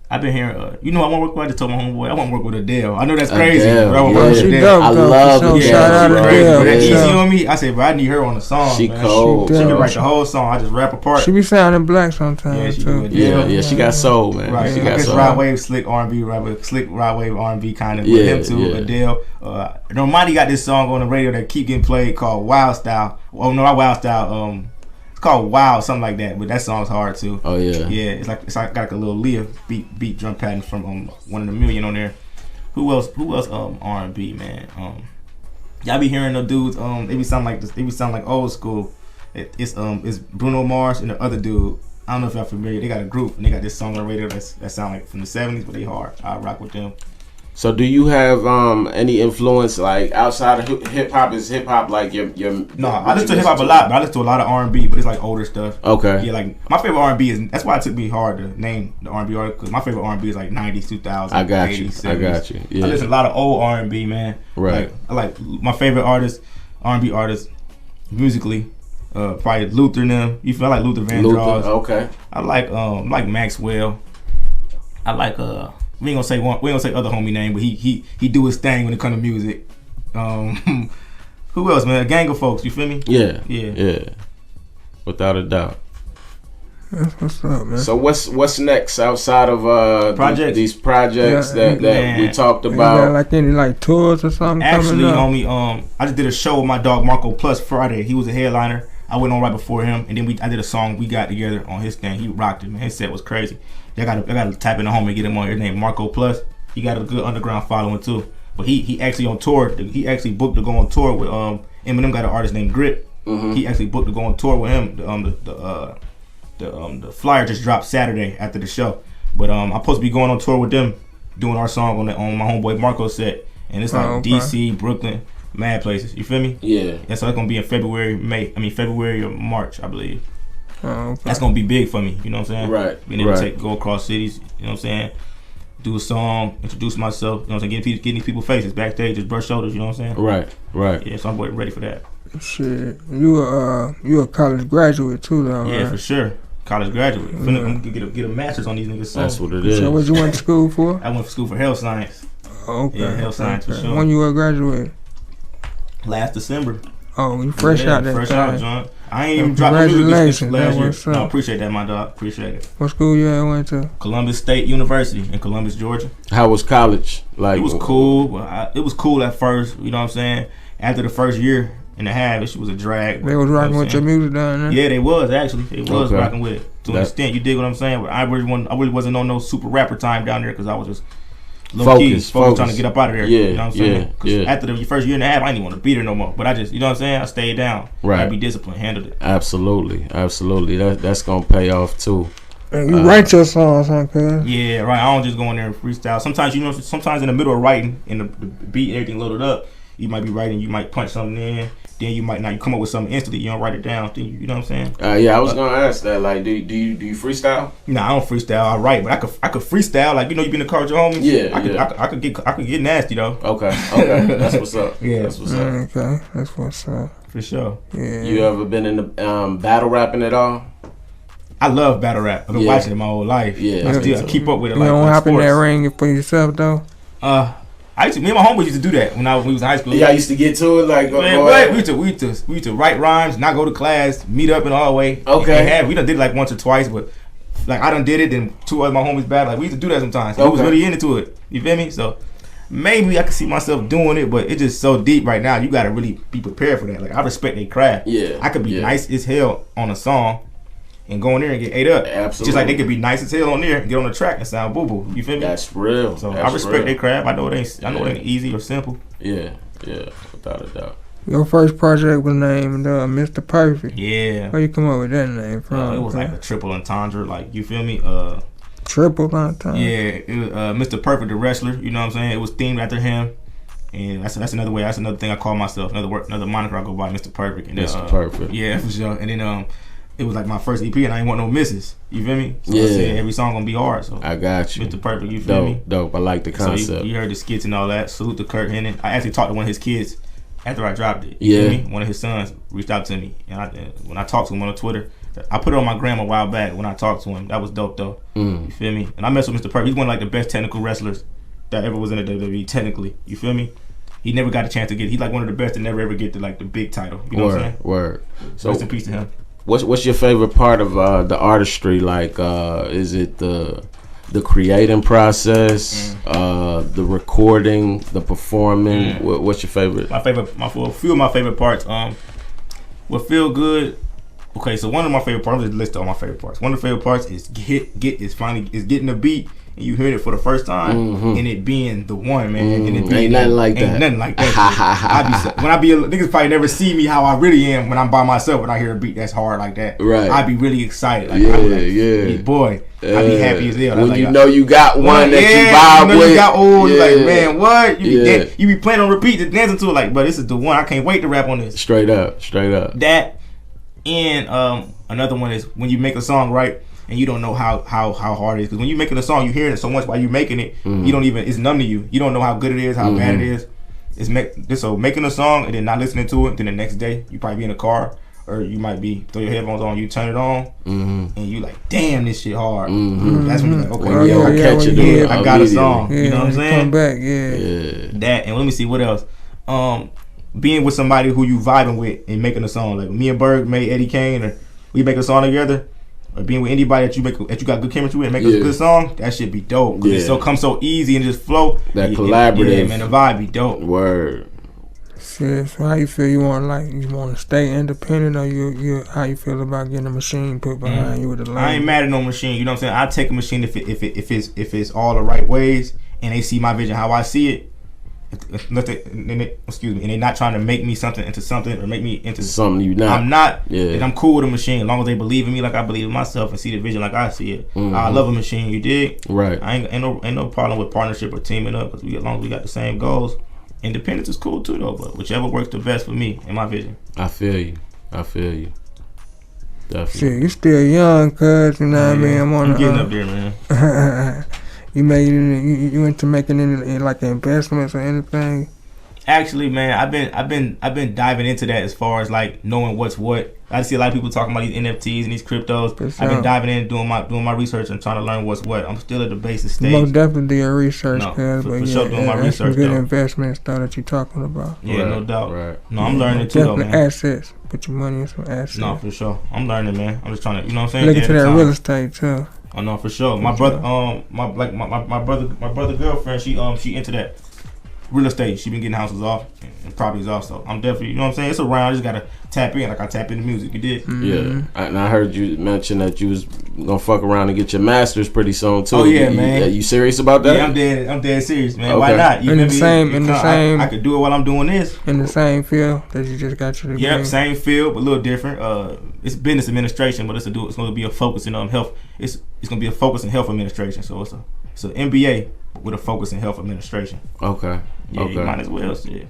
I've been hearing, I want to work with, I just told my homeboy, I want to work with Adele. I know that's crazy, but I want to work with Adele. I love Adele. Shout out Adele. That's easy on me. I said, but I need her on the song. She man. cold. She can write the whole song. I just rap a part. She be sounding black sometimes, too. Yeah, she got soul, man. Right. She got soul. Rod Wave, slick R&B, slick Rod Wave R&B kind of. With him too, Adele. Normani got this song on the radio that keep getting played called Wild Style. Oh, no, not Wild Style. Called Wild, something like that, but that song's hard too. Oh yeah, yeah. It's like got like a little Leah beat drum pattern from One in a Million on there. Who else? R&B, man. Y'all be hearing the dudes. They be sound like this. They be sound like old school. It's Bruno Mars and the other dude. I don't know if y'all familiar. They got a group and they got this song on the radio that sound like from the '70s, but they hard. I rock with them. So do you have any influence like outside of hip hop? Is hip hop like your? No, I listen to hip hop a lot, but I listen to a lot of R&B, but it's like older stuff. Okay. Yeah, like my favorite R&B is. That's why it took me hard to name the R&B artist, because my favorite R&B is like 90s, 2000s. I got 80s, you. 70s. I got you. Yeah. I listen to a lot of old R&B, man. Right. Like, I like my favorite artist, R&B artist, musically. Probably Luther and them. You feel like Luther Vandross. Okay. I like Maxwell. I like we ain't gonna say other homie name, but he do his thing when it comes to music. Who else, man? A gang of folks, you feel me? Yeah. Without a doubt. That's what's up, man. So what's next outside of these projects that we talked about? You got like any like tours or something? Actually, homie, I just did a show with my dog Marco Plus Friday. He was a headliner. I went on right before him, and then I did a song we got together on his thing. He rocked it, man. His set was crazy. I gotta tap in the home and get him on. His name Marco Plus. He got a good underground following too. But he actually on tour. He actually booked to go on tour with Eminem. Got an artist named Grip. Mm-hmm. He actually booked to go on tour with him. The flyer just dropped Saturday after the show. But I'm supposed to be going on tour with them, doing our song on my homeboy Marco set. And it's like DC, Brooklyn, mad places. You feel me? Yeah. And so it's gonna be in February or March, I believe. Oh, okay. That's gonna be big for me. You know what I'm saying? Right. Being able to go across cities. You know what I'm saying? Do a song, introduce myself. You know what I'm saying? Getting these people's faces backstage, just brush shoulders. You know what I'm saying? Right. Yeah. So I'm ready for that. Shit, you a college graduate too, though. Yeah, right? for sure. College graduate. I'm gonna get a master's on these niggas. So. That's what it is. So what you went to school for? I went to school for health science. Oh, okay. Yeah, health science for sure. When you were graduate? Last December. Oh, you fresh out that fresh time. out, John. I ain't even dropped music last year. No, appreciate that, my dog. Appreciate it. What school you went to? Columbus State University in Columbus, Georgia. How was college? Like, it was cool. It was cool at first. You know what I'm saying? After the first year and a half, it was a drag. They was rocking with your music down there. Yeah, they was actually. They was rocking with it to an extent. You dig what I'm saying? But I really wasn't on no super rapper time down there because I was just focused trying to get up out of there. Yeah, you know what I'm saying? Because after the first year and a half, I didn't even want to be there no more. But I just, you know what I'm saying? I stayed down. Right. I be disciplined, handled it. Absolutely. That's gonna pay off too. You write your songs, huh, cuz? Yeah, right. I don't just go in there and freestyle. Sometimes, sometimes in the middle of writing, and the beat and everything loaded up, you might be writing, you might punch something in, then you might not. You come up with something instantly, you don't write it down. Then you know what I'm saying? Yeah, I was gonna ask that. Like, do you freestyle? Nah, I don't freestyle. I write, but I could freestyle. Like, you be in the car with your homies. Yeah, I could get nasty though. Okay, that's what's up. Yeah, that's what's up. Okay, that's what's up. For sure. Yeah. You ever been in the battle rapping at all? I love battle rap. I've been watching it my whole life. Yeah, I keep up with it. You don't hop in that ring for yourself though. Me and my homeboys used to do that when we was in high school. Yeah, I used to get to it like. We used to write rhymes, not go to class, meet up in the hallway. Okay. We done did it like once or twice, but like I done did it, and two other my homies battle. Like we used to do that sometimes. So I was really into it. You feel me? So maybe I could see myself doing it, but it's just so deep right now. You gotta really be prepared for that. Like I respect their craft. Yeah. I could be nice as hell on a song and go in there and get ate up. Absolutely. Just like they could be nice as hell on there and get on the track and sound boo boo. You feel me? That's real. So I respect their craft. I know it ain't easy or simple. Yeah, without a doubt. Your first project was named Mr. Perfect. Yeah. Where you come up with that name from? It was like a triple entendre. Like, you feel me? Triple entendre? Yeah. It was Mr. Perfect, the wrestler. You know what I'm saying? It was themed after him. And that's another way. That's another thing I call myself. Another moniker I go by, Mr. Perfect. And Mr. Perfect. Yeah, for sure. And then it was like my first EP, and I ain't want no misses. You feel me? So yeah. I said every song gonna be hard. So I got you. Mr. Perfect, you feel me? Dope. I like the concept. So you heard the skits and all that. Salute to Kurt Hennig. I actually talked to one of his kids after I dropped it. You feel me? One of his sons reached out to me, and when I talked to him on Twitter, I put it on my gram a while back. When I talked to him, that was dope though. You feel me? And I messed with Mr. Perfect. He's one of like the best technical wrestlers that ever was in the WWE. Technically, you feel me? He never got a chance to get. He's like one of the best to never ever get to like the big title. You know what I'm saying? Word. So rest in peace to him. What's your favorite part of the artistry? Like, is it the creating process, the recording, the performing? What's your favorite? A few of my favorite parts. What feel good. Okay, so one of my favorite parts. I'm just list all my favorite parts. One of the favorite parts is getting the beat and you heard it for the first time, and it being the one, man, and it being ain't nothing like that. Ain't nothing like that. When I be niggas probably never see me how I really am when I'm by myself. When I hear a beat that's hard like that, right? I be really excited. Like, yeah. Boy, I be happy as hell. When like, you know you got one that you vibe with. You got like, man, what? You be playing on repeat, just dancing to it. Like, but this is the one. I can't wait to rap on this. Straight up. That, and another one is when you make a song, right? And you don't know how hard it is, because when you're making a song, you hearing it so much while you're making it, you don't even, it's numb to you. You don't know how good it is, how bad it is. So making a song and then not listening to it, then the next day you probably be in a car, or you might be throw your headphones on, you turn it on, and you like, damn, this shit hard. That's when you're like, okay, I got a song. You know what I'm saying? Come back, That, and let me see what else. Being with somebody who you vibing with and making a song, like me and Berg made Eddie Kane, or we make a song together. Or being with anybody that you got good chemistry with and make a good song, that shit be dope. Cause it comes so easy and just flow. That collaborative. Yeah, man, the vibe be dope. Word. So how you feel? You want to stay independent, or you how you feel about getting a machine put behind you with the label? I ain't mad at no machine. You know what I'm saying? I take a machine if it's all the right ways and they see my vision how I see it. And they're not trying to make me something into something, or make me into something you not. I'm not. Yeah. And I'm cool with a machine as long as they believe in me like I believe in myself and see the vision like I see it. I love a machine. You dig? Right. I ain't no problem with partnership or teaming up, because as long as we got the same goals. Independence is cool too though, but whichever works the best for me and my vision. I feel you. Definitely. Shit, you still young, cuz, you know what I mean? I'm getting up there, man. You into making any like investments or anything? Actually, man, I've been diving into that as far as like knowing what's what. I see a lot of people talking about these NFTs and these cryptos. I've been diving in, doing my research and trying to learn what's what. I'm still at the basic stage. Most definitely do your research, cuz. For sure, doing my research. Some good investments though that you're talking about. Yeah, no doubt. Right. No, I'm learning too though, man. Assets. Put your money in some assets. No, for sure. I'm learning, man. I'm just trying to, you know what I'm saying? Look into that real estate too. Oh no, for sure. My brother, my brother girlfriend, she into that real estate. She been getting houses off and properties off. So I'm definitely, you know what I'm saying? It's around. I just gotta tap in, like I tap into music. You did? Yeah. And I heard you mention that you was gonna fuck around and get your masters pretty soon too. Oh yeah, man. You serious about that? Yeah, I'm dead serious, man. Okay. Why not? In the same. I could do it while I'm doing this. In the same field that you just got your degree. Yep, same field, but a little different. It's business administration, but it's gonna be a focus in health. It's gonna be a focus in health administration. So it's an MBA with a focus in health administration. Okay. Yeah, you might as well. Yeah.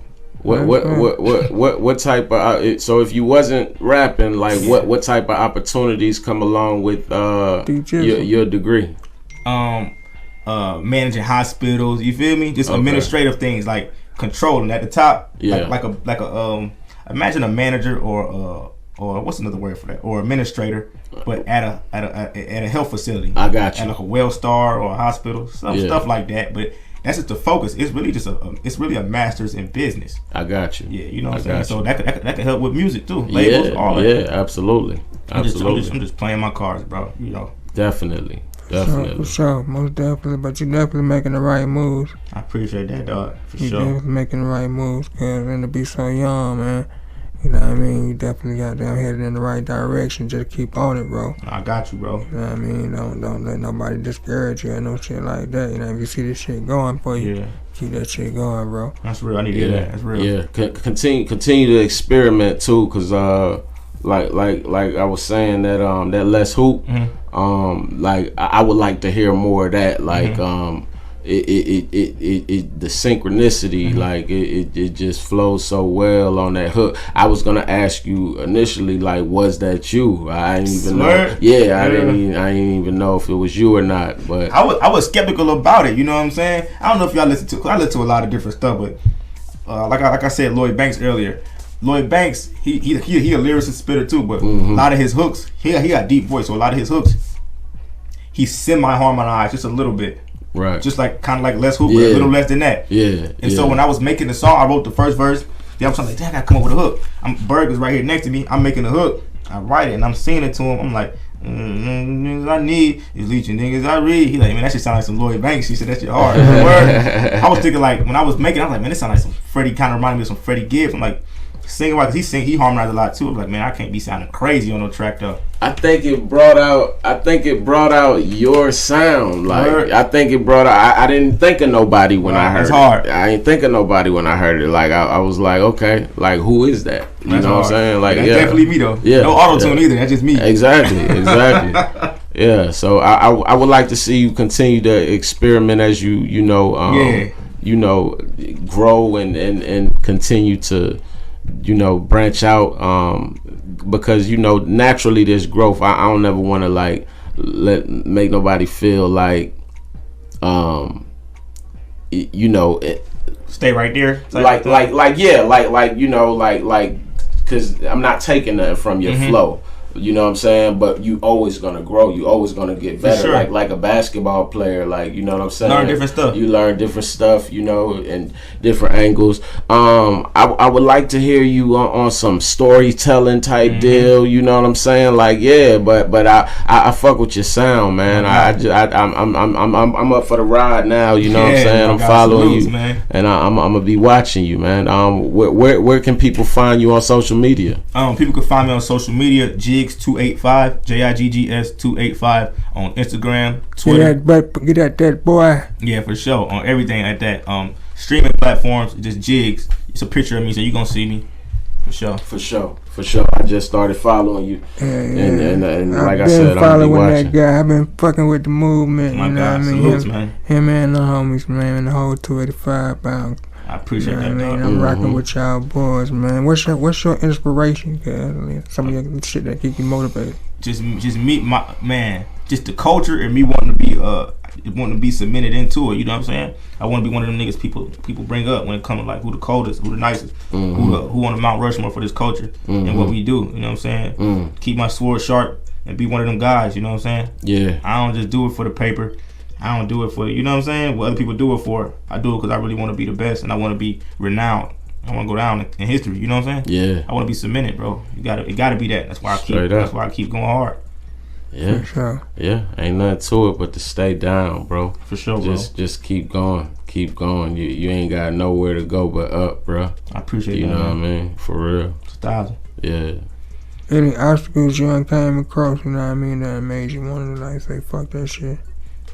What type of so if you wasn't rapping, like what type of opportunities come along with your degree? Managing hospitals, you feel me? Just administrative things like controlling at the top. Yeah. Like a imagine a manager or what's another word for that? Or administrator, but at a health facility. I got you. At like a Wellstar or a hospital, stuff like that. But that's just the focus. It's really just it's really a master's in business. I got you. Yeah, you know what I'm saying. So that could help with music too. Labels, all that. Yeah, absolutely. I'm just playing my cards, bro. You know. Definitely. For sure, most definitely. But you're definitely making the right moves. I appreciate that, dog. For you're sure. You're definitely making the right moves, cause and to be so young, man. You know what I mean? You definitely got them headed in the right direction. Just keep on it, bro. I got you, bro. You know what I mean? Don't let nobody discourage you or no shit like that. You know, if you see this shit going for you, keep that shit going, bro. That's real. I need to hear that. That's real. Yeah, continue to experiment too, cause like I was saying that that Let's Hoop, like I would like to hear more of that, like it the synchronicity, like it just flows so well on that hook. I was gonna ask you initially, like, was that you? I didn't even know. Yeah, I didn't even know if it was you or not. But I was skeptical about it. You know what I'm saying? I don't know if y'all listen to. I listen to a lot of different stuff, but like I said, Lloyd Banks earlier. Lloyd Banks, he a lyricist spitter too, but a lot of his hooks, he got deep voice, so a lot of his hooks, he semi-harmonized just a little bit. Right. Just like kind of like Les Hoop, but a little less than that. Yeah. And so when I was making the song, I wrote the first verse. Then I was like, damn, I gotta come up with a hook. Berg is right here next to me. I'm making the hook. I write it and I'm singing it to him. I'm like, niggas I need is leeching niggas I read. He like, man, that shit sound like some Lloyd Banks. He said that shit hard. I was thinking like when I was making, I was like, man, this sound like some Freddie. Kind of reminded me of some Freddie Gibbs. I'm like, singing right, because he harmonized a lot too. I was like, man, I can't be sounding crazy on no track though. I think it brought out your sound. Like I think it brought out. I didn't think of nobody when I heard it. I ain't think of nobody when I heard it. Like I was like, okay, like who is that? You know what I'm saying? Like that's definitely me though. Yeah, no auto tune either. That's just me. Exactly. Yeah. So I would like to see you continue to experiment as you grow and continue to branch out. Because naturally there's growth. I don't ever want to like make nobody feel like stay right there because I'm not taking nothing from your flow. You know what I'm saying? But you always gonna grow. You always gonna get better. Sure. Like a basketball player. Like, you know what I'm saying? Learn different stuff. You learn different stuff, and different angles. I would like to hear you on some storytelling type deal. You know what I'm saying? Like, yeah, but I fuck with your sound, man. I'm up for the ride now. You know what I'm saying? I'm following you, man. And I'm gonna be watching you, man. Where can people find you on social media? People can find me on social media. Jiggs 285, Jiggs 285 on Instagram, Twitter. Get that boy. Yeah, for sure. On everything like that. Streaming platforms, just Jiggs. It's a picture of me, so you gonna see me. For sure. I just started following you. And like I said, I'm following that guy. I've been fucking with the movement. My God, salutes, man. Him and the homies, man, and the whole 285 pound. I appreciate that, dog. I'm rocking with y'all boys, man. What's your inspiration? Cause some of your shit that keep you motivated. Just meet my man. Just the culture and me wanting to be cemented into it. You know what I'm saying? I want to be one of them niggas people bring up when it comes to like who the coldest, who the nicest, who on the Mount Rushmore for this culture and what we do. You know what I'm saying? Keep my sword sharp and be one of them guys. You know what I'm saying? Yeah. I don't just do it for the paper. I don't do it for, you know what I'm saying, what other people do it for. I do it because I really want to be the best and I want to be renowned. I want to go down in history. You know what I'm saying? Yeah. I want to be cemented, bro. It gotta be that. That's why I keep going hard. Yeah. For sure. Yeah. Ain't nothing to it but to stay down, bro. For sure, bro. Just keep going. Keep going. You ain't got nowhere to go but up, bro. I appreciate you that. You know what I mean? For real. It's 1,000. Yeah. Any obstacles you ain't came across, you know what I mean, that made you want to like say fuck that shit?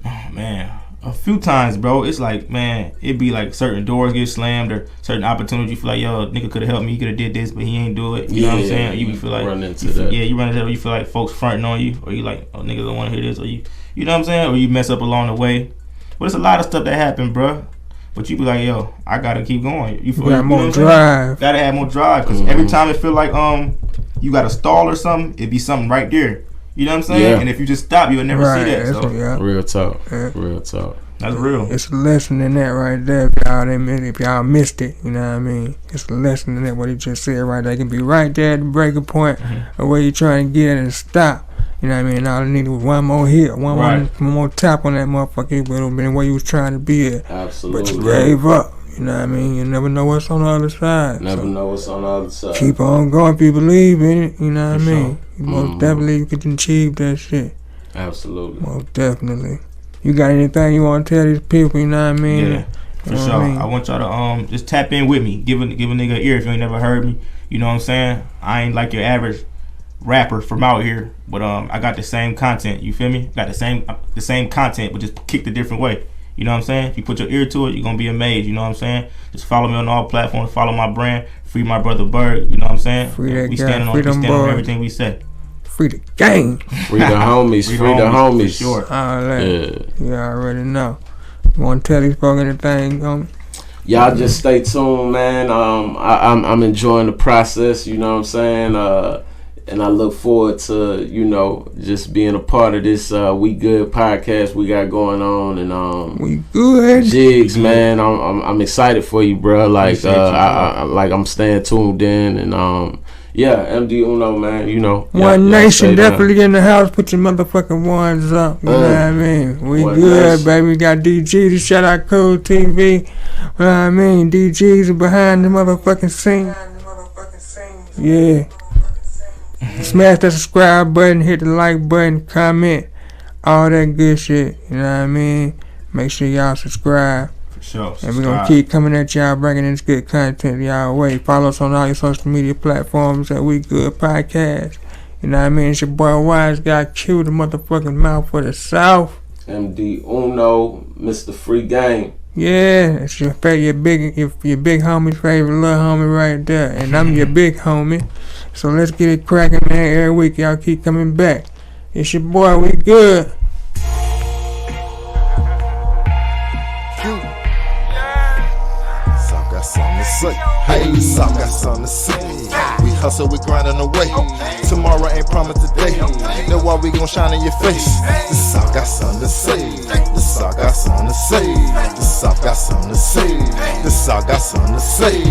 Oh man. A few times, bro, it's like, man, it be like certain doors get slammed or certain opportunities. You feel like, yo, nigga could have helped me, he could have did this, but he ain't do it. You know what I'm saying? You feel like run into that. Yeah, you run into that, or you feel like folks fronting on you, or you like, oh, niggas don't want to hear this, or you know what I'm saying? Or you mess up along the way. But it's a lot of stuff that happen, bro. But you be like, yo, I gotta keep going. You feel got more drive. Gotta have more drive, because every time it feel like you got to stall or something, it be something right there. You know what I'm saying? Yeah. And if you just stop, you'll never see that. So. Real talk. Yeah. Real talk. That's real. It's a lesson in that right there. If y'all missed it, you know what I mean? It's a lesson in that, what he just said right there. It can be right there at the breaking point of where you're trying to get and stop. You know what I mean? All I needed was one more hit, one more tap on that motherfucker. It would have been where you was trying to be at. Absolutely. But you gave up. You know what I mean? You never know what's on the other side. Never know what's on the other side. Keep on going if you believe in it. You know what I mean? You most definitely you can achieve that shit. Absolutely. Most definitely. You got anything you want to tell these people? You know what I mean? Yeah, for sure. I want y'all to just tap in with me. Give a nigga an ear if you ain't never heard me. You know what I'm saying? I ain't like your average rapper from out here, but I got the same content. You feel me? Got the same content, but just kicked a different way. You know what I'm saying? If you put your ear to it, you're gonna be amazed. You know what I'm saying? Just follow me on all platforms. Follow my brand. Free my brother Bird. You know what I'm saying? Free that we guy. standing on everything we say. Free the gang. Free the homies. Free the homies. For sure. All that. Yeah. You already know. You want to tell these folks anything, homie? Y'all just stay tuned, man. I'm enjoying the process. You know what I'm saying? And I look forward to, just being a part of this We Good podcast we got going on. And We Good. Jiggs, man, I'm excited for you, bro. Like I'm staying tuned in, and MD Uno, man. One Nation definitely in the house. Put your motherfucking ones up. You know what I mean? We good, nation. Baby. We got DGs. Shout out Code TV. You know what I mean? DGs are behind the motherfucking scene. Yeah. Smash that subscribe button, hit the like button, comment, all that good shit. You know what I mean? Make sure y'all subscribe. For sure. And we're going to keep coming at y'all, bringing this good content y'all way. Follow us on all your social media platforms at We Good Podcast. You know what I mean? It's your boy Wise Guy Q, the motherfucking mouth for the South. MD Uno, Mr. Free Game. Yeah, it's your big homie's favorite little homie right there, and I'm your big homie. So let's get it cracking, man. Every week y'all keep coming back. It's your boy, we good. Souf got something to say. Hey, Souf got something to say. We hustle, we grinding away. Tomorrow ain't promised today. Know why we gon' shine in your face. The Souf got something to say. The Souf got something to say. The Souf got something to say. The Souf got something to say.